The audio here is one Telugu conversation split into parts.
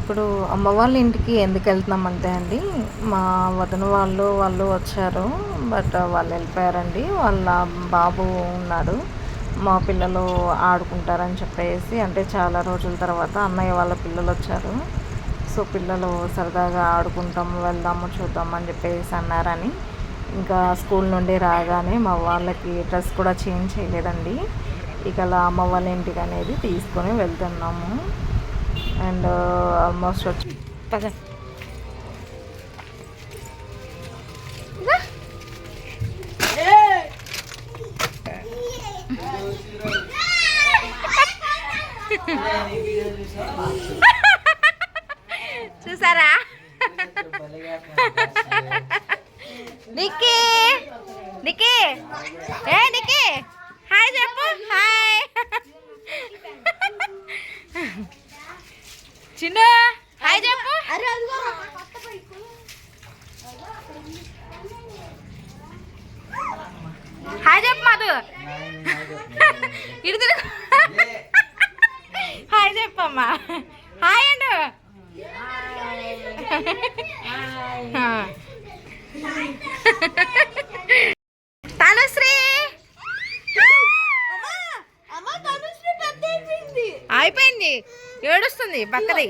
ఇప్పుడు అమ్మ వాళ్ళ ఇంటికి ఎందుకు వెళ్తున్నామంటే అండి, మా వదిన వాళ్ళు వచ్చారు. బట్ వాళ్ళు వెళ్ళిపోయారండి. వాళ్ళ బాబు ఉన్నాడు. మా పిల్లలు ఆడుకుంటారని చెప్పేసి, అంటే చాలా రోజుల తర్వాత అన్నయ్య వాళ్ళ పిల్లలు వచ్చారు. సో పిల్లలు సరదాగా ఆడుకుంటాము, వెళ్దాము, చూద్దాము అని చెప్పేసి అన్నారని, ఇంకా స్కూల్ నుండి రాగానే మా వాళ్ళకి డ్రెస్ కూడా చేంజ్ చేయలేదండి. ఇక అలా అమ్మ వాళ్ళ ఇంటికి అనేది తీసుకొని వెళ్తున్నాము. అండ్ ఆల్మోస్ట్ వచ్చి పద చూసారా నిక్కీ నిక్కీ నిక్కీ హాయ్ చెప్పు. హాయ్ చిన్న హాయ్ చెప్పు. హాయ్ చెప్పు మధు. ఇటు తిరుగు. హాయ్ చెప్పమ్మా. Hi and. తనుశ్రీ అయిపోయింది, ఏడుస్తుంది పక్కది.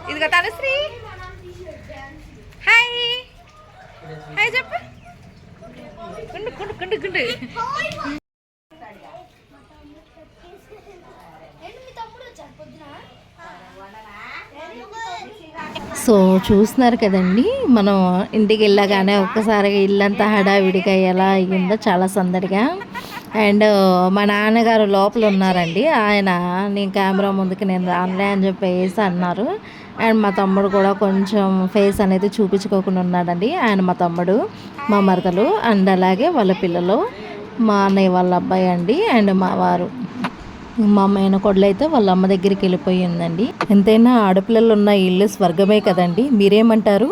ఇదిగో తనుశ్రీ హాయ్ హాయ్ చెప్పు. గుండు గుండు గుండు గుండు. సో చూస్తున్నారు కదండి, మనం ఇంటికి వెళ్ళగానే ఒక్కసారి ఇల్లంతా హడావిడిగా ఎలా అయ్యిందో, చాలా సందడిగా. అండ్ మా నాన్నగారు లోపల ఉన్నారండి. ఆయన నేను కెమెరా ముందుకు నేను రానులే అని చెప్పేసి అన్నారు. అండ్ మా తమ్ముడు కూడా కొంచెం ఫేస్ అనేది చూపించుకోకుండా ఉన్నాడండి. ఆయన మా తమ్ముడు, మా మరదలు, అండ్ అలాగే వాళ్ళ పిల్లలు, మా అన్నయ్య వాళ్ళ అబ్బాయి అండి, అండ్ మా వారు. మా మేనకోడలు అయితే వాళ్ళ అమ్మ దగ్గరికి వెళ్ళిపోయిందండి. ఎంతైనా ఆడపిల్లలు ఉన్న ఇల్లు స్వర్గమే కదండి. మీరేమంటారు?